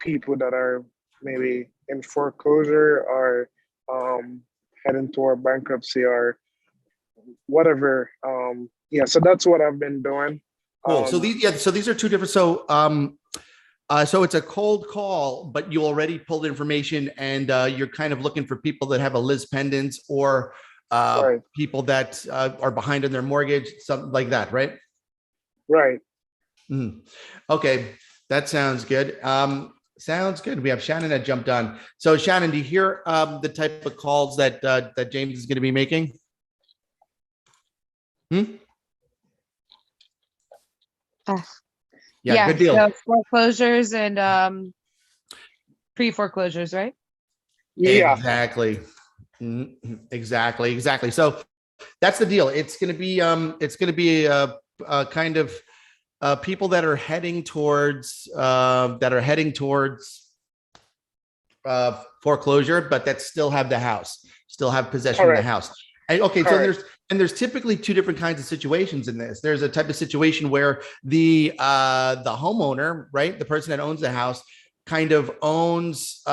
people that are maybe in foreclosure or heading toward bankruptcy or whatever. Yeah, so that's what I've been doing. Cool. So these are two different. So it's a cold call, but you already pulled information, and you're kind of looking for people that have a Liz pendants or Right. people that are behind on their mortgage, something like that, right? Right. Mhm. Okay, that sounds good. Sounds good. We have Shannon that jumped on. So Shannon, do you hear the type of calls that that James is going to be making? Yeah, good deal. So foreclosures and pre-foreclosures, right? Yeah. Exactly. Exactly. So that's the deal. It's going to be a kind of people that are heading towards foreclosure, but that still have the house, still have possession of the house. And, okay, so there's typically two different kinds of situations in this. There's a type of situation where the homeowner, right, the person that owns the house, kind of owns.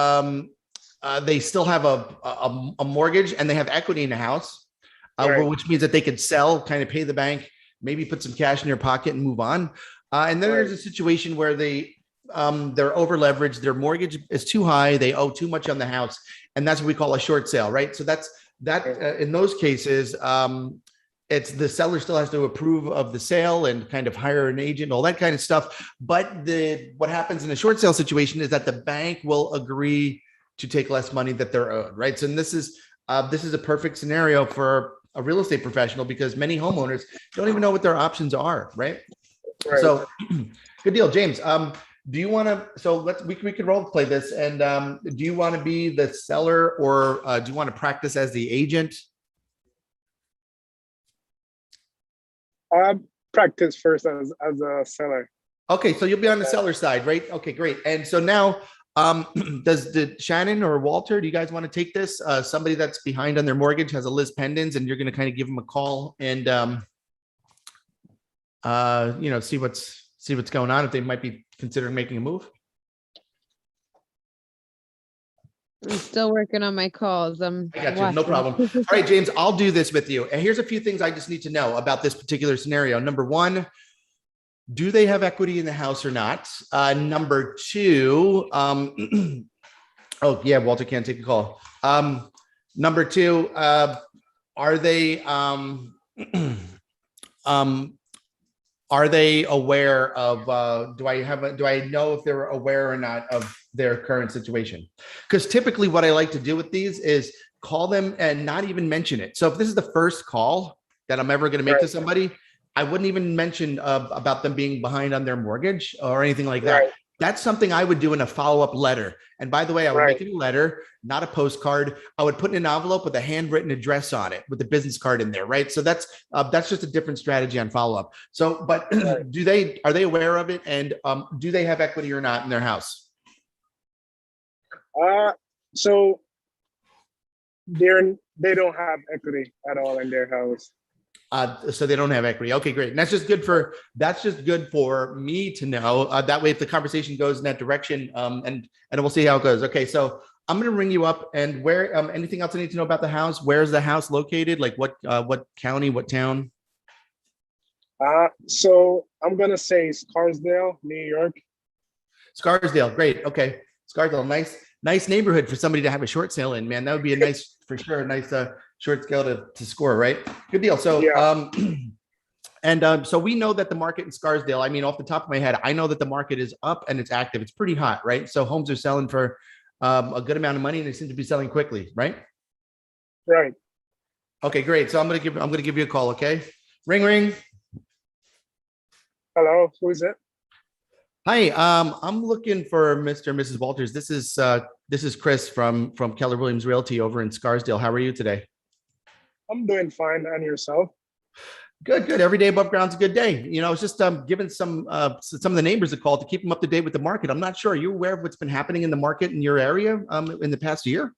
They still have a mortgage and they have equity in the house, which means that they could sell, kind of pay the bank, maybe put some cash in their pocket and move on. And then there's a situation where they're over leveraged, their mortgage is too high, they owe too much on the house, and that's what we call a short sale, right? So that's in those cases, it's the seller still has to approve of the sale and kind of hire an agent, all that kind of stuff. But what happens in a short sale situation is that the bank will agree to take less money that they're owed, right? So this is a perfect scenario for a real estate professional, because many homeowners don't even know what their options are, right? So good deal, James. Do you want to? So we could role play this. And do you want to be the seller, or do you want to practice as the agent? Practice first as a seller. Okay, so you'll be on the seller side, right? Okay, great. And so now, does Shannon or Walter, do you guys want to take this? Somebody that's behind on their mortgage has a Liz pendants, and you're going to kind of give them a call and see what's going on, if they might be considering making a move. I'm still working on my calls. I got you. No problem. All right, James, I'll do this with you. And here's a few things I just need to know about this particular scenario. Number one, do they have equity in the house or not? Number two, oh yeah, Walter can't take a call. Number two, are they aware of, do I know if they're aware or not of their current situation? Because typically what I like to do with these is call them and not even mention it. So if this is the first call that I'm ever going to make to somebody, I wouldn't even mention about them being behind on their mortgage or anything like that. That's something I would do in a follow-up letter. And by the way, I would make it a letter, not a postcard. I would put in an envelope with a handwritten address on it with the business card in there, right? So that's just a different strategy on follow-up. So, but are they aware of it? And do they have equity or not in their house? So they don't have equity at all in their house. So they don't have equity. Okay, great. And that's just good for me to know. That way, if the conversation goes in that direction, and we'll see how it goes. Okay, so I'm going to ring you up. And where? Anything else I need to know about the house? Where's the house located? Like what county? What town? So I'm gonna say Scarsdale, New York. Scarsdale, great. Okay, Scarsdale, nice neighborhood for somebody to have a short sale in, man. That would be a nice, for sure, a nice short scale to score, right? Good deal. So, so we know that the market in Scarsdale, I mean, off the top of my head, I know that the market is up and it's active. It's pretty hot, right? So homes are selling for a good amount of money, and they seem to be selling quickly, right? Right. Okay, great. So I'm gonna give you a call. Okay, ring. Hello, who is it? Hi, I'm looking for Mr. and Mrs. Walters. This is Chris from Keller Williams Realty over in Scarsdale. How are you today? I'm doing fine. And yourself? Good. Every day above ground's a good day. You know, it's just giving some of the neighbors a call to keep them up to date with the market. I'm not sure. Are you aware of what's been happening in the market in your area in the past year?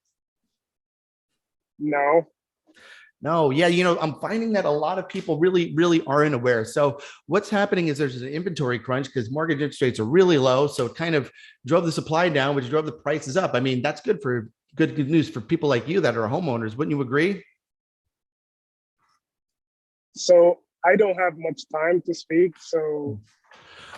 No. No, yeah, I'm finding that a lot of people really aren't aware. So what's happening is there's an inventory crunch because mortgage interest rates are really low. So it kind of drove the supply down, which drove the prices up. I mean, that's good news for people like you that are homeowners. Wouldn't you agree? So I don't have much time to speak. So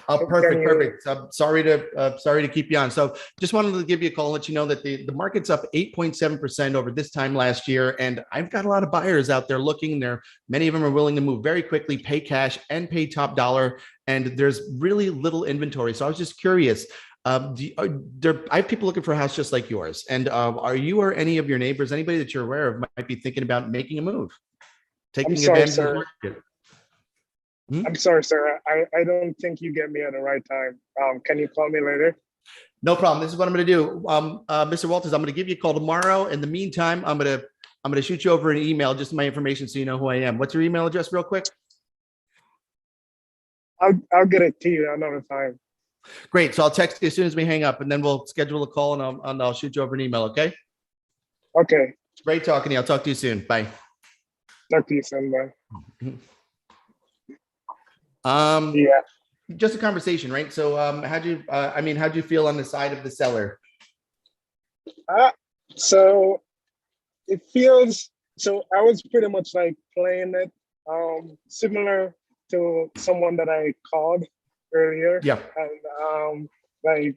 can Perfect, you? perfect. Sorry to keep you on. So just wanted to give you a call and let you know that the market's up 8.7% over this time last year. And I've got a lot of buyers out there looking there. Many of them are willing to move very quickly, pay cash and pay top dollar. And there's really little inventory. So I was just curious. I have people looking for a house just like yours. And are you or any of your neighbors, anybody that you're aware of, might be thinking about making a move, I'm taking sorry, advantage of the sir. market? Hmm? I'm sorry, sir. I don't think you get me at the right time. Can you call me later? No problem. This is what I'm going to do. Mr. Walters, I'm going to give you a call tomorrow. In the meantime, I'm going to shoot you over an email, just my information, so you know who I am. What's your email address, real quick? I'll get it to you another time. Great. So I'll text you as soon as we hang up, and then we'll schedule a call, and I'll shoot you over an email. Okay. Okay. Great talking to you. I'll talk to you soon. Bye. Talk to you soon, man. Um, Yeah. just a conversation, right? So, how'd you feel on the side of the seller? So it feels so. I was pretty much like playing it, similar to someone that I called earlier, Yeah. and like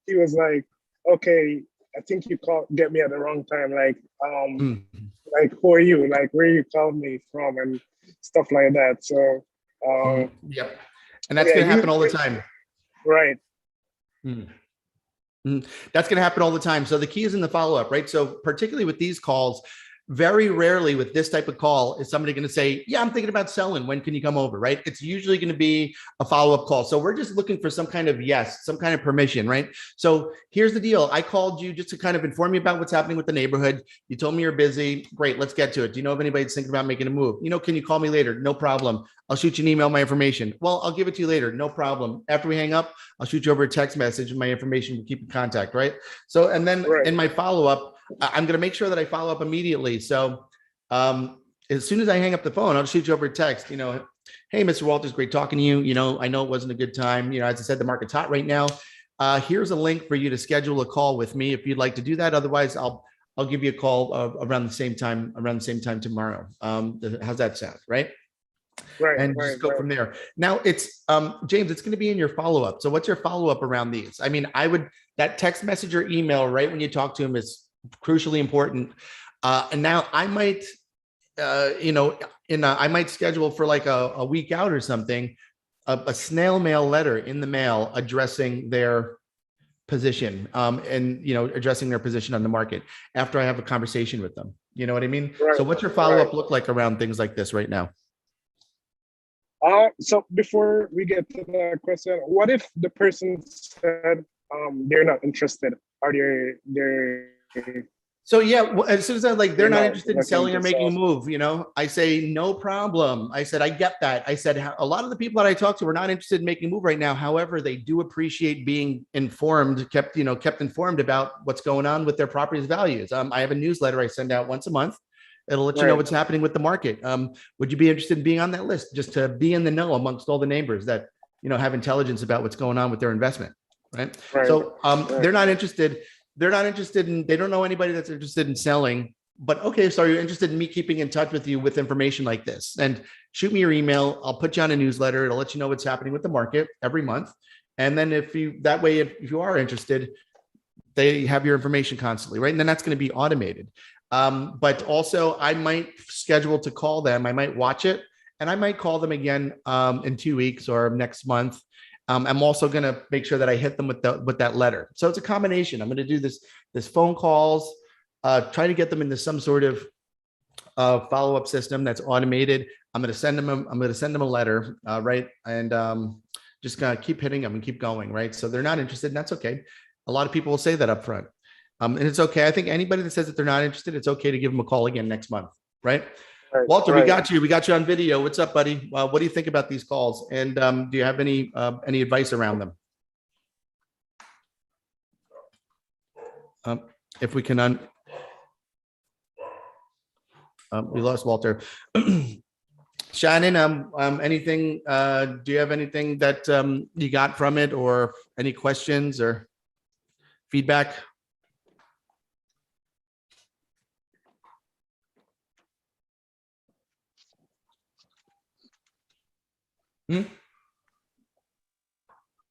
he was like, "Okay, I think you called get me at the wrong time. Mm. Like who are you? Like where you called me from and stuff like that." So, Yep. And that's yeah, going to happen all the time. right. Mm. That's going to happen all the time. So the key is in the follow up, right? So particularly with these calls, very rarely with this type of call is somebody going to say, yeah, I'm thinking about selling. When can you come over? Right. It's usually going to be a follow up call. So we're just looking for some kind of yes, some kind of permission. Right. So here's the deal. I called you just to kind of inform you about what's happening with the neighborhood. You told me you're busy. Great. Let's get to it. Do you know if anybody's thinking about making a move? Can you call me later? No problem. I'll shoot you an email, my information. Well, I'll give it to you later. No problem. After we hang up, I'll shoot you over a text message and my information. We'll keep in contact. Right. So, and then Right. in my follow up, I'm going to make sure that I follow up immediately. So as soon as I hang up the phone, I'll shoot you over a text, hey, Mr. Walters, great talking to you. I know it wasn't a good time. As I said, the market's hot right now. Here's a link for you to schedule a call with me if you'd like to do that. Otherwise, I'll give you a call around the same time tomorrow. How's that sound? Right. Right. And Right. just go Right. from there. Now it's James, it's going to be in your follow-up. So what's your follow-up around these? I mean, that text message or email right when you talk to him is crucially important. And now I might, I might schedule for like a week out or something, a snail mail letter in the mail addressing their position, and addressing their position on the market after I have a conversation with them. You know what I mean? Right. So what's your follow-up Right. look like around things like this right now? So before we get to that question, what if the person said they're not interested? Are they So yeah, as soon as they're not interested in looking selling or to making a sell? move, I say no problem. I said I get that. I said a lot of the people that I talk to are not interested in making a move right now. However, they do appreciate being informed, kept informed about what's going on with their property's values. I have a newsletter I send out once a month. It'll let you know Right. what's happening with the market. Would you be interested in being on that list, just to be in the know amongst all the neighbors that have intelligence about what's going on with their investment, right? Right. So Right. they're not interested. They're not interested in, they don't know anybody that's interested in selling, but okay, so you're interested in me keeping in touch with you with information like this, and shoot me your email. I'll put you on a newsletter. It'll let you know what's happening with the market every month. And then if you are interested, they have your information constantly, right? And then that's going to be automated. But also I might schedule to call them. I might watch it and I might call them again in 2 weeks or next month. I'm also going to make sure that I hit them with that letter. So it's a combination. I'm going to do this phone calls, try to get them into some sort of follow-up system that's automated. I'm going to send them a letter, right? And just gonna keep hitting them and keep going, right? So they're not interested, and that's okay. A lot of people will say that up front. And it's okay. I think anybody that says that they're not interested, it's okay to give them a call again next month, right? Right. Walter, Right. we got you on video. What's up, buddy? What do you think about these calls? And do you have any advice around them? If we can We lost Walter. Shannon, anything, do you have anything that you got from it, or any questions or feedback?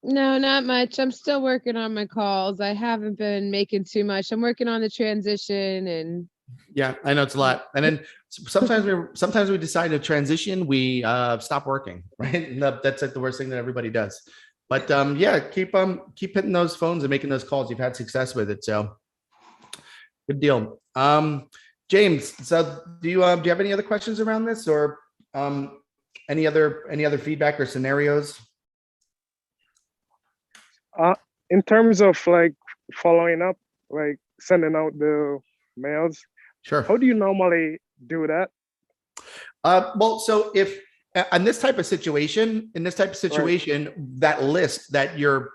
No, not much. I'm still working on my calls. I haven't been making too much. I'm working on the transition and Yeah, I know it's a lot. And then sometimes we decide to transition, we stop working, right? And that's like the worst thing that everybody does. But yeah, keep hitting those phones and making those calls. You've had success with it, so good deal. James, so do you have any other questions around this, or any other feedback or scenarios? In terms of like following up, like sending out the mails, Sure. how do you normally do that? Well, so if in this type of situation, that list that you're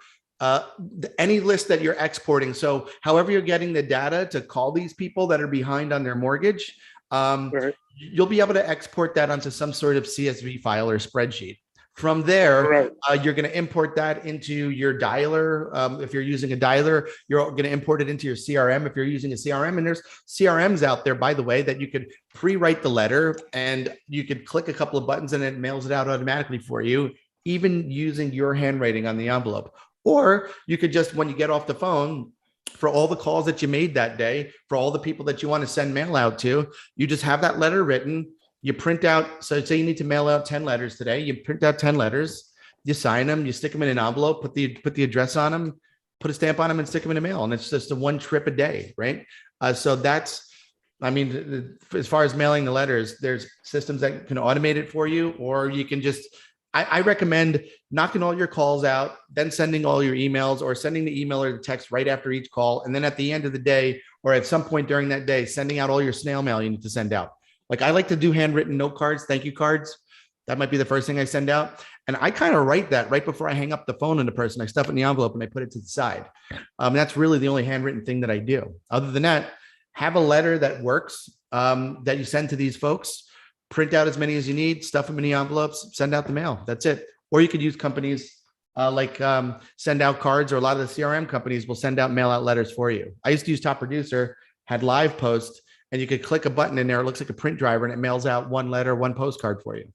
any list that you're exporting, so however you're getting the data to call these people that are behind on their mortgage, Right. you'll be able to export that onto some sort of CSV file or spreadsheet. From there, Right. you're going to import that into your dialer. If you're using a dialer, you're going to import it into your CRM. If you're using a CRM, and there's CRMs out there, by the way, that you could pre-write the letter and you could click a couple of buttons and it mails it out automatically for you, even using your handwriting on the envelope. Or you could just, when you get off the phone, for all the calls that you made that day, for all the people that you want to send mail out to, you just have that letter written. You print out, so say you need to mail out 10 letters today, you print out 10 letters, you sign them, you stick them in an envelope, put the address on them, put a stamp on them, and stick them in the mail. And it's just a one trip a day, right? So that's, I mean, as far as mailing the letters, there's systems that can automate it for you, or you can just, I recommend knocking all your calls out, then sending all your emails, or sending the email or the text right after each call. And then at the end of the day, or at some point during that day, sending out all your snail mail you need to send out. Like I like to do handwritten note cards, thank you cards. That might be the first thing I send out. And I kind of write that right before I hang up the phone on the person. I stuff it in the envelope and I put it to the side. That's really the only handwritten thing that I do. Other than that, have a letter that works, that you send to these folks, print out as many as you need, stuff them in the envelopes, send out the mail. That's it. Or you could use companies like Send Out Cards, or a lot of the CRM companies will send out mail out letters for you. I used to use Top Producer, had Live Post, and you could click a button in there. It looks like a print driver and it mails out one letter, one postcard for you.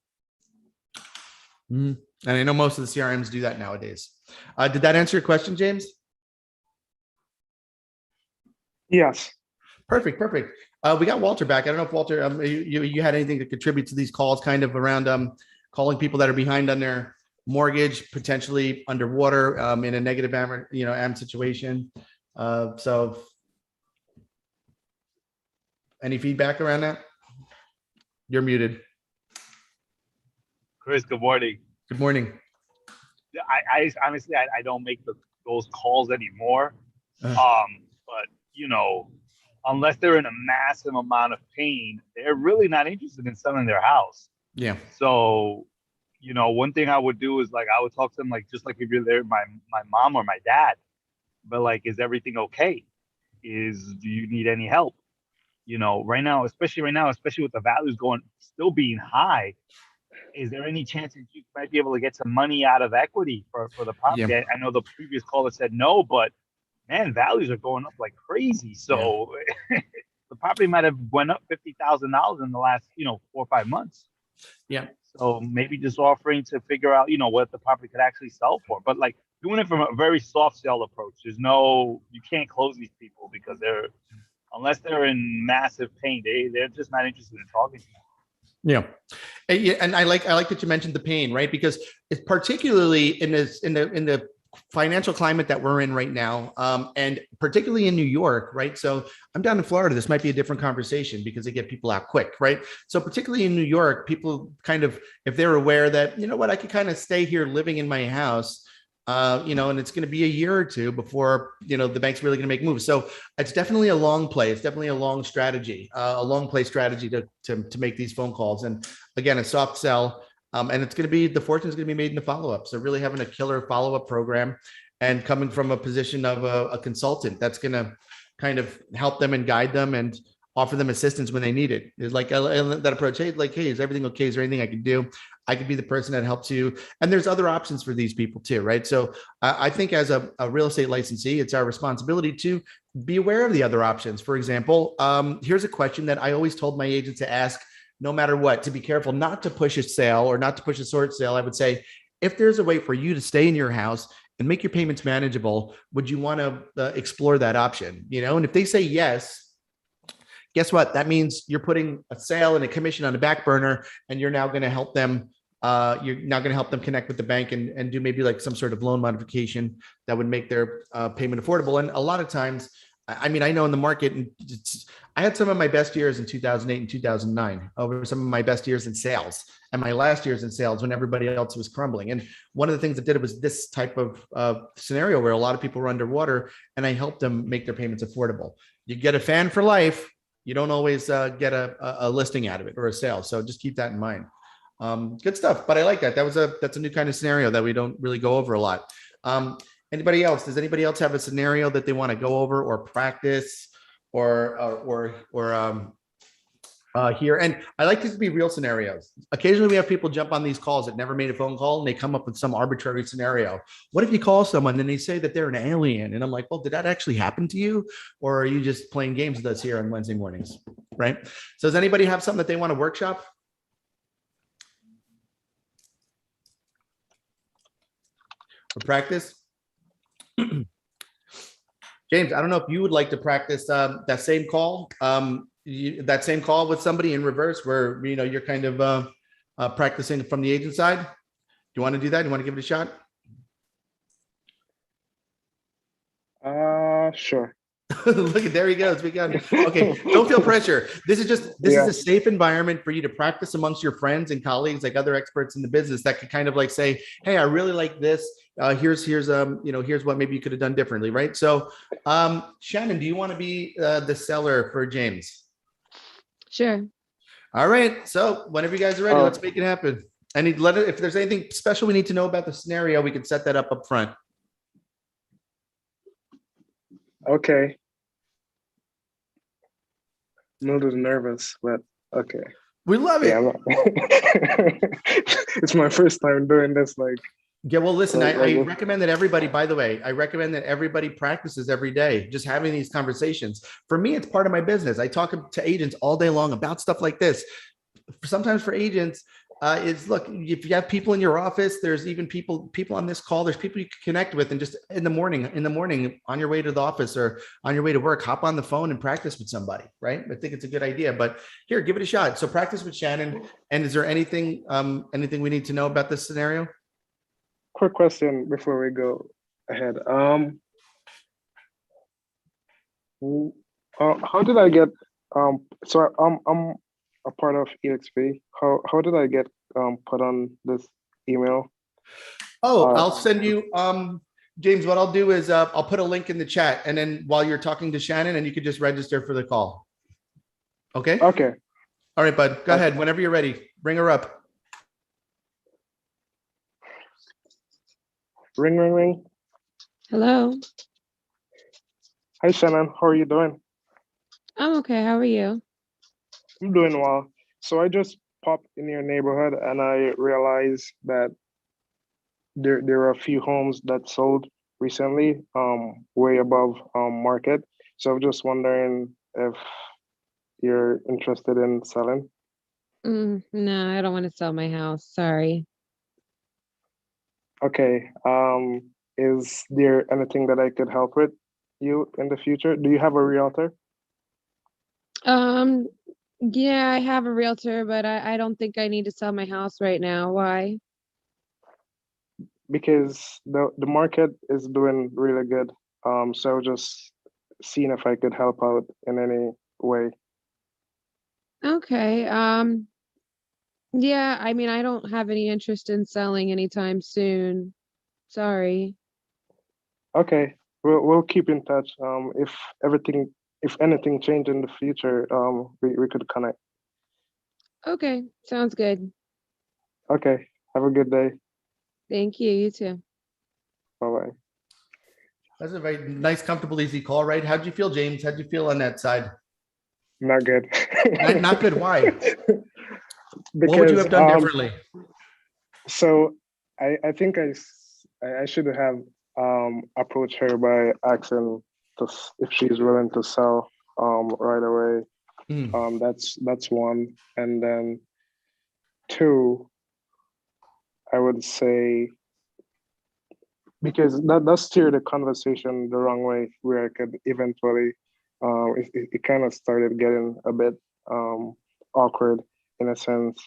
And I know most of the CRMs do that nowadays. Did that answer your question, James? Yes. Perfect. We got Walter back. I don't know if Walter, you had anything to contribute to these calls, kind of around calling people that are behind on their mortgage, potentially underwater, in a negative AM situation. So any feedback around that? You're muted. Chris, good morning. Good morning. I honestly, I don't make those calls anymore. But you know, unless they're in a massive amount of pain, they're really not interested in selling their house. Yeah. So, you know, one thing I would do is like I would talk to them like just like if you're there, my mom or my dad. But like, is everything okay? Do you need any help? You know, right now, especially with the values still being high, is there any chance that you might be able to get some money out of equity for the property? Yeah. I know the previous caller said no, but man, values are going up like crazy. So the property might have went up $50,000 in the last, 4 or 5 months. Yeah. So maybe just offering to figure out, what the property could actually sell for, but like doing it from a very soft sell approach. You can't close these people because unless they're in massive pain, they're just not interested in talking to you. Yeah. And I like that you mentioned the pain, right? Because it's particularly in the financial climate that we're in right now, and particularly in New York, right? So I'm down in Florida. This might be a different conversation because they get people out quick, right? So particularly in New York, people kind of, if they're aware that, I could kind of stay here living in my house, and it's going to be a year or two before, the bank's really going to make moves. So it's definitely a long play. It's definitely a long strategy, a long play strategy to make these phone calls. And again, a soft sell. And the fortune's going to be made in the follow-up. So really having a killer follow-up program and coming from a position of a consultant, that's going to kind of help them and guide them. And offer them assistance when they need it. It's like that approach. Hey, like, hey, is everything okay? Is there anything I can do? I could be the person that helps you. And there's other options for these people too, right? So I think as a real estate licensee, it's our responsibility to be aware of the other options. For example, here's a question that I always told my agents to ask, no matter what, to be careful not to push a sale or not to push a short sale. I would say, if there's a way for you to stay in your house and make your payments manageable, would you want to explore that option? You know, and if they say yes, guess what? That means you're putting a sale and a commission on the back burner, and you're now going to help them. You're now going to help them connect with the bank and do maybe like some sort of loan modification that would make their payment affordable. And a lot of times, I mean, I know in the market, and I had some of my best years in 2008 and 2009 over some of my best years in sales and my last years in sales when everybody else was crumbling. And one of the things that did it was this type of scenario where a lot of people were underwater, and I helped them make their payments affordable. You get a fan for life. You don't always get a listing out of it or a sale. So just keep that in mind. Good stuff. But I like that. That's a new kind of scenario that we don't really go over a lot. Anybody else? Does anybody else have a scenario that they want to go over or practice or here? And I like these to be real scenarios. Occasionally we have people jump on these calls that never made a phone call, and they come up with some arbitrary scenario. What if you call someone and they say that they're an alien? And I'm like, well, did that actually happen to you? Or are you just playing games with us here on Wednesday mornings? Right? So does anybody have something that they want to workshop? Or practice? James, I don't know if you would like to practice that same call, that same call with somebody in reverse, where you're kind of practicing from the agent side. Do you want to do that? You want to give it a shot? Sure. Look, there he goes. We got it. Okay. Don't feel pressure. This is a safe environment for you to practice amongst your friends and colleagues, like other experts in the business that could kind of like say, hey, I really like this. Here's what maybe you could have done differently. Right. So, Shannon, do you want to be the seller for James? Sure. All right. So whenever you guys are ready, let's make it happen. If there's anything special we need to know about the scenario, we can set that up front. Okay. I'm a little nervous, but okay. We love it. Yeah, it's my first time doing this. Yeah, well, listen, I recommend that everybody, by the way, I recommend that everybody practices every day, just having these conversations. For me, it's part of my business. I talk to agents all day long about stuff like this. Sometimes for agents, look, if you have people in your office, there's even people on this call, there's people you can connect with, and just in the morning on your way to the office or on your way to work, hop on the phone and practice with somebody, right? I think it's a good idea, but here, give it a shot. So practice with Shannon. And is there anything we need to know about this scenario? Quick question before we go ahead. How did I get, so I'm a part of EXP. How did I get put on this email? I'll send you, James, what I'll do is I'll put a link in the chat, and then while you're talking to Shannon, and you could just register for the call. Okay? Okay. All right, bud, go ahead. Whenever you're ready, bring her up. Ring, ring, ring. Hello. Hi, Shannon. How are you doing? I'm okay. How are you? I'm doing well. So I just popped in your neighborhood, and I realized that there are a few homes that sold recently, way above market. So I'm just wondering if you're interested in selling. No, I don't want to sell my house. Sorry. Okay. Is there anything that I could help with you in the future? Do you have a realtor? Yeah, I have a realtor, but I don't think I need to sell my house right now. Why? Because the market is doing really good. So just seeing if I could help out in any way. Okay. Yeah, I mean, I don't have any interest in selling anytime soon. Sorry. Okay, we'll keep in touch. If anything change in the future, we could connect. Okay, sounds good. Okay, have a good day. Thank you. You too. Bye-bye. That's a very nice, comfortable, easy call, right? How'd you feel, James? How'd you feel on that side? not good. Not good. Why? Because, What would you have done differently? So I think I should have approached her by asking if she's willing to sell right away. That's one. And then two, I would say, because that steered the conversation the wrong way, where I could eventually, it kind of started getting a bit awkward in a sense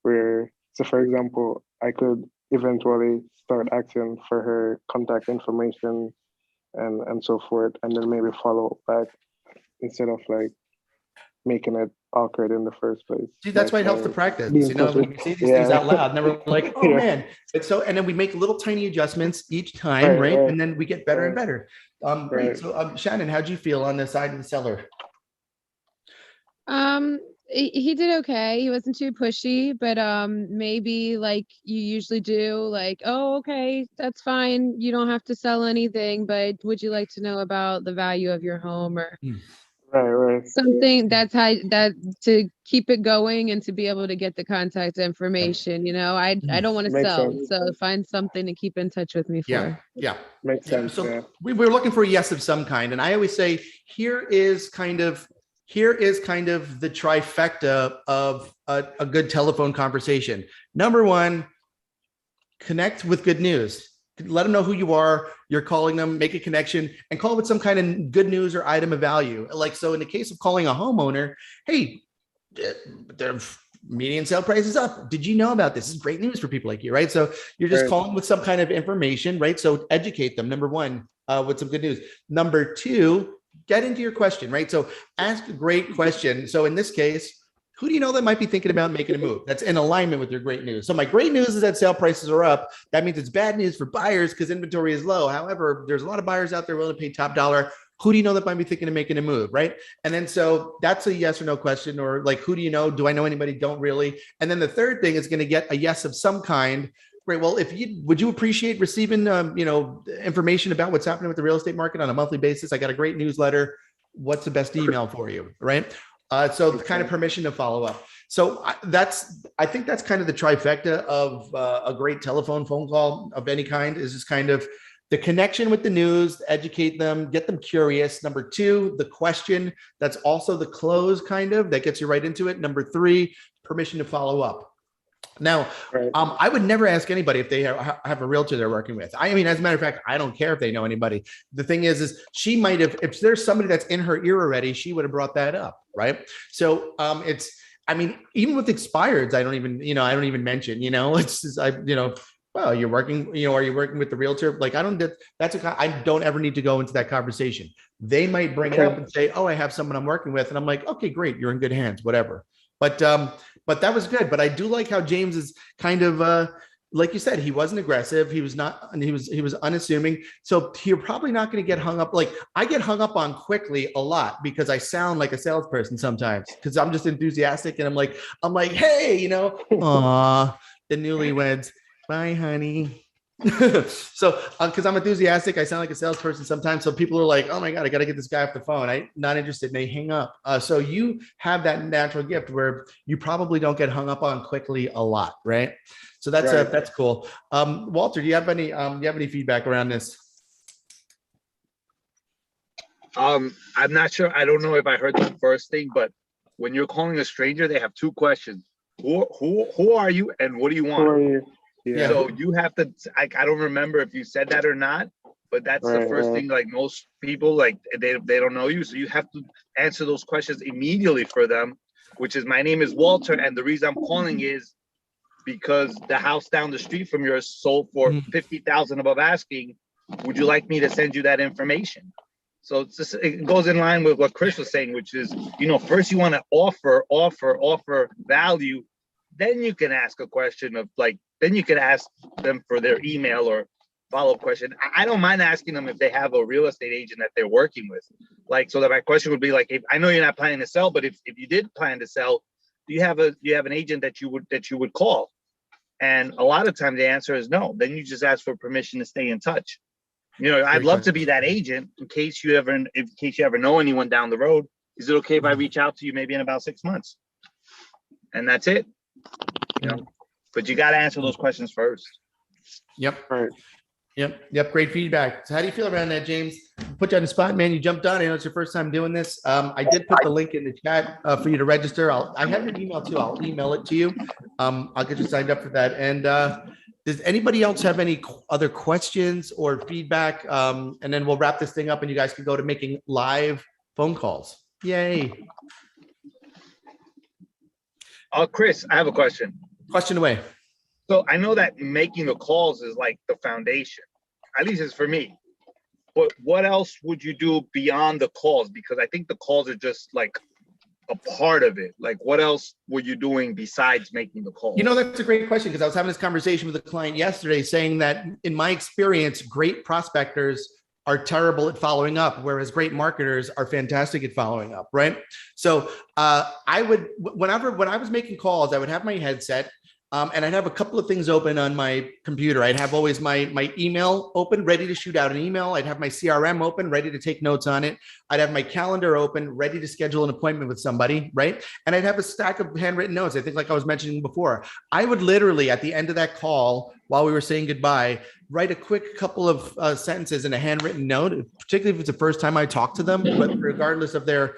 where, so for example, I could eventually start asking for her contact information and so forth, and then maybe follow back instead of like making it awkward in the first place. See, that's why it helps to practice. You know, when we say these things out loud, never like, oh man. And so, and then we make little tiny adjustments each time, right? And then we get better and better. Great. So, Shannon, how'd you feel on the side of the seller? He did okay. He wasn't too pushy, but maybe like you usually do, like, oh, okay, that's fine. You don't have to sell anything, but would you like to know about the value of your home or right. something that's how that to keep it going and to be able to get the contact information. You know, I don't want to sell, so find something to keep in touch with me for. Yeah. Makes sense. So we're looking for a yes of some kind, and I always say here is kind of the trifecta of a good telephone conversation. Number one, connect with good news. Let them know who you are. You're calling them, make a connection, and call with some kind of good news or item of value. Like, so in the case of calling a homeowner, hey, their median sale price is up. Did you know about this? This is great news for people like you, right? So you're just calling with some kind of information, right? So educate them, number one, with some good news. Number two, get into your question, right? So ask a great question. So in this case, who do you know that might be thinking about making a move? That's in alignment with your great news. So my great news is that sale prices are up. That means it's bad news for buyers because inventory is low. However, there's a lot of buyers out there willing to pay top dollar. Who do you know that might be thinking of making a move, right? And then so that's a yes or no question, or like, who do you know? Do I know anybody? Don't really. And then the third thing is going to get a yes of some kind. Great. Well, would you appreciate receiving, information about what's happening with the real estate market on a monthly basis? I got a great newsletter. What's the best email for you, right? So the kind of permission to follow up. So I think that's kind of the trifecta of a great telephone phone call of any kind, is just kind of the connection with the news, educate them, get them curious. Number two, the question, that's also the close kind of, that gets you right into it. Number three, permission to follow up. Now, I would never ask anybody if they have a realtor they're working with. I mean, as a matter of fact, I don't care if they know anybody. The thing is she might have, if there's somebody that's in her ear already, she would have brought that up, right? So even with expireds, I don't even mention, it's just, well, you're working, are you working with the realtor? Like, I don't ever need to go into that conversation. They might bring it up and say, oh, I have someone I'm working with. And I'm like, okay, great. You're in good hands, whatever. But that was good. But I do like how James is kind of, like you said, he wasn't aggressive. He was not, and he was unassuming. So you're probably not going to get hung up. Like, I get hung up on quickly a lot because I sound like a salesperson sometimes because I'm just enthusiastic and I'm like, hey, aw, the newlyweds. Bye, honey. So, because I'm enthusiastic, I sound like a salesperson sometimes. So people are like, oh my God, I got to get this guy off the phone. I'm not interested. And they hang up. So you have that natural gift where you probably don't get hung up on quickly a lot. Right. So that's cool. Walter, do you have any feedback around this? I'm not sure. I don't know if I heard the first thing, but when you're calling a stranger, they have two questions. Who are you and what do you want? Who are you? Yeah. So you have to, I don't remember if you said that or not, but that's the first thing. Like, most people, like, they don't know you. So you have to answer those questions immediately for them, which is, my name is Walter. And the reason I'm calling is because the house down the street from yours sold for $50,000 above asking. Would you like me to send you that information? So it goes in line with what Chris was saying, which is, first you want to offer value. Then you can ask a question of, like, then you can ask them for their email or follow-up question. I don't mind asking them if they have a real estate agent that they're working with. Like, so that my question would be like, if I know you're not planning to sell, but if you did plan to sell, do you have an agent that you would call? And a lot of times the answer is no. Then you just ask for permission to stay in touch. I'd love to be that agent in case you ever know anyone down the road. Is it okay if I reach out to you maybe in about 6 months? And that's it. You know, but you got to answer those questions first. Yep. Right. Yep. Great feedback. So how do you feel around that, James? Put you on the spot, man. You jumped on. I know it's your first time doing this. I did put the link in the chat for you to register. I have your email too. I'll email it to you. I'll get you signed up for that. And does anybody else have any other questions or feedback? And then we'll wrap this thing up and you guys can go to making live phone calls. Yay. Chris, I have a question. Question away. So I know that making the calls is like the foundation, at least it's for me. But what else would you do beyond the calls? Because I think the calls are just like a part of it. Like, what else were you doing besides making the calls? You know, that's a great question, because I was having this conversation with a client yesterday saying that in my experience, great prospectors are terrible at following up, whereas great marketers are fantastic at following up, right? So I would, when I was making calls, I would have my headset and I'd have a couple of things open on my computer. I'd have always my email open, ready to shoot out an email. I'd have my CRM open, ready to take notes on it. I'd have my calendar open, ready to schedule an appointment with somebody, right? And I'd have a stack of handwritten notes. I think, like I was mentioning before, I would literally at the end of that call, while we were saying goodbye, write a quick couple of sentences in a handwritten note, particularly if it's the first time I talk to them, but regardless of their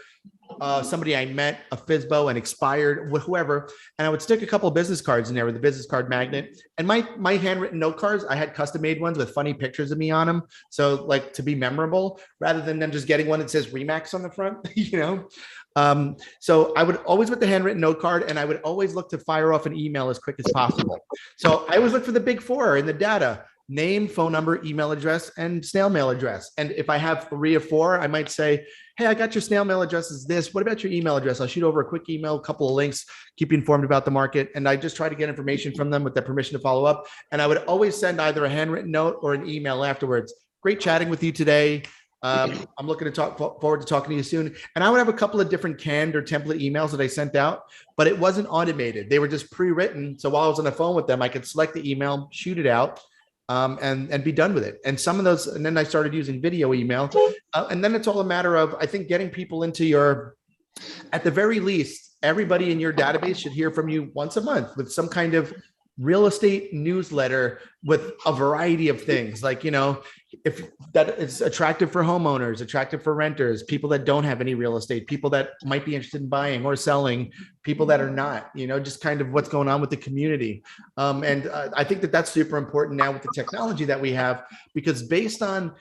somebody I met, a FSBO, an expired, whoever, and I would stick a couple of business cards in there with a business card magnet. And my handwritten note cards, I had custom made ones with funny pictures of me on them. So like to be memorable, rather than them just getting one that says Remax on the front, you know? So I would always with the handwritten note card, and I would always look to fire off an email as quick as possible. So I always look for the big four in the data: name, phone number, email address, and snail mail address. And if I have 3 or 4, I might say, hey, I got your snail mail address is this. What about your email address? I'll shoot over a quick email, a couple of links, keep you informed about the market. And I just try to get information from them with their permission to follow up. And I would always send either a handwritten note or an email afterwards. Great chatting with you today. I'm looking to forward to talking to you soon. And I would have a couple of different canned or template emails that I sent out, but it wasn't automated. They were just pre-written. So while I was on the phone with them, I could select the email, shoot it out, and be done with it. And some of those, and then I started using video email. And then it's all a matter of, I think, getting people into your, at the very least, everybody in your database should hear from you once a month with some kind of real estate newsletter with a variety of things. Like, you know, if that is attractive for homeowners, attractive for renters, people that don't have any real estate, people that might be interested in buying or selling, people that are not, you know, just kind of what's going on with the community. And I think that that's super important now with the technology that we have, because based on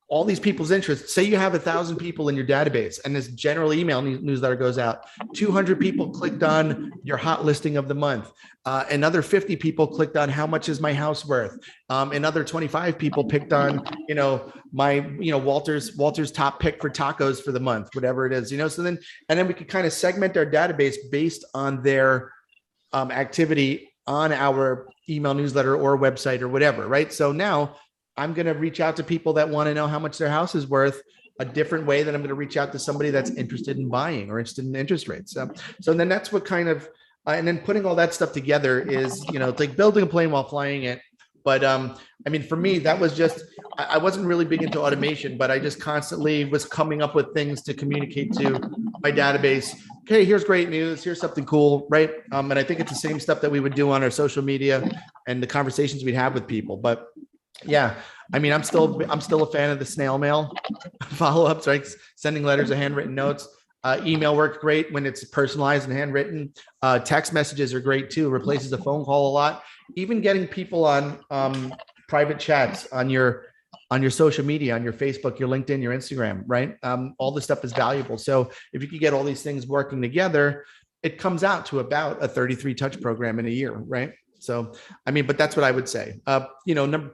all these people's interests, say you have 1,000 people in your database and this general email newsletter goes out, 200 people clicked on your hot listing of the month. Another 50 people clicked on how much is my house worth. Another 25 people picked on, you know, my, you know, Walter's top pick for tacos for the month, whatever it is, you know. So then, and then we could kind of segment our database based on their activity on our email newsletter or website or whatever, right? So now I'm going to reach out to people that want to know how much their house is worth a different way than I'm going to reach out to somebody that's interested in buying or interested in interest rates. So then that's what kind of, and then putting all that stuff together is, you know, it's like building a plane while flying it. But I mean, for me, that was just, I wasn't really big into automation, but I just constantly was coming up with things to communicate to my database. Okay, here's great news. Here's something cool, right? And I think it's the same stuff that we would do on our social media and the conversations we'd have with people. But yeah, I mean, I'm still a fan of the snail mail follow-ups, right? Sending letters or handwritten notes. Email works great when it's personalized and handwritten. Text messages are great too. Replaces a phone call a lot. Even getting people on private chats on your social media, on your Facebook, your LinkedIn, your Instagram, right? All this stuff is valuable. So if you could get all these things working together, it comes out to about a 33 touch program in a year, right? So, I mean, but that's what I would say. You know,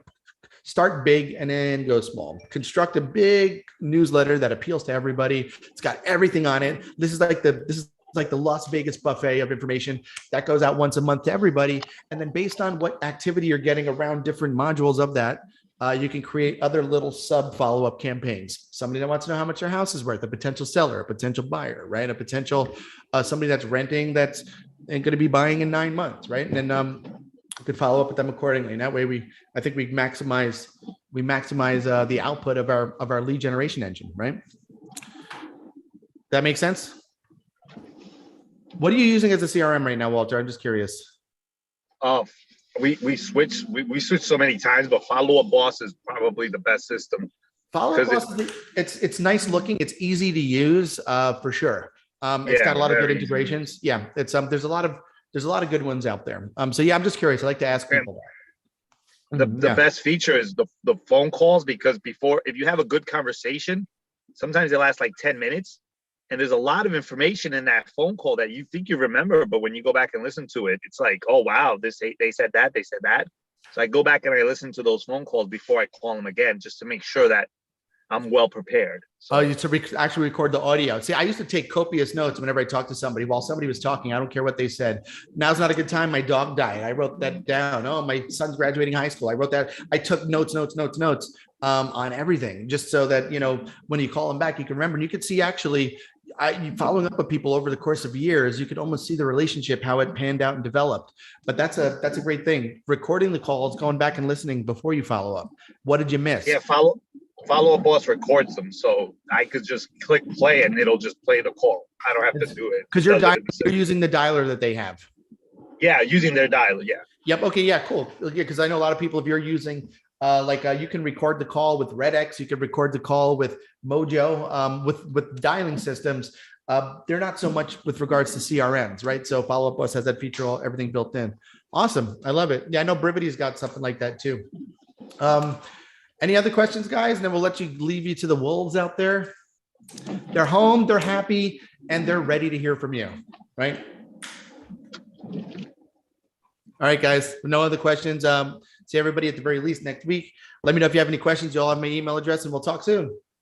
start big and then go small. Construct a big newsletter that appeals to everybody. It's got everything on it. This is like the Las Vegas buffet of information that goes out once a month to everybody. And then based on what activity you're getting around different modules of that, you can create other little sub follow-up campaigns. Somebody that wants to know how much their house is worth, a potential seller, a potential buyer, right? A potential somebody that's renting that's going to be buying in 9 months, right? And then could follow up with them accordingly. And that way I think we maximize the output of our lead generation engine, right? That makes sense. What are you using as a CRM right now, Walter? I'm just curious. We switched so many times, but Follow Up Boss is probably the best system. Follow Up Boss, it's nice looking. It's easy to use, for sure. It's got a lot of good integrations. Easy. Yeah, it's there's a lot of good ones out there. So yeah, I'm just curious. I like to ask people that. The best feature is the phone calls, because if you have a good conversation, sometimes they last like 10 minutes. And there's a lot of information in that phone call that you think you remember, but when you go back and listen to it, it's like, oh wow, they said that. So I go back and I listen to those phone calls before I call them again, just to make sure that I'm well prepared. So, actually record the audio. See, I used to take copious notes whenever I talked to somebody. While somebody was talking, I don't care what they said. Now's not a good time. My dog died. I wrote that down. Oh, my son's graduating high school. I wrote that. I took notes on everything, just so that, when you call them back, you can remember. And you could see actually, following up with people over the course of years, you could almost see the relationship, how it panned out and developed. But that's a great thing. Recording the calls, going back and listening before you follow up. What did you miss? Yeah, Follow Up Boss records them, so I could just click play and it'll just play the call. I don't have to do it. Because you're using the dialer that they have. Yeah, using their dialer. Yeah. Yep. Okay. Yeah. Cool. Yeah, because I know a lot of people, if you're using you can record the call with RedX, you can record the call with Mojo, with dialing systems. They're not so much with regards to CRMs, right? So Follow Up Boss has that feature, everything built in. Awesome. I love it. Yeah, I know Brivity's got something like that too. Any other questions, guys? And then we'll leave you to the wolves out there. They're home, they're happy, and they're ready to hear from you, right? All right, guys, no other questions. See everybody at the very least next week. Let me know if you have any questions. You'll have my email address and we'll talk soon.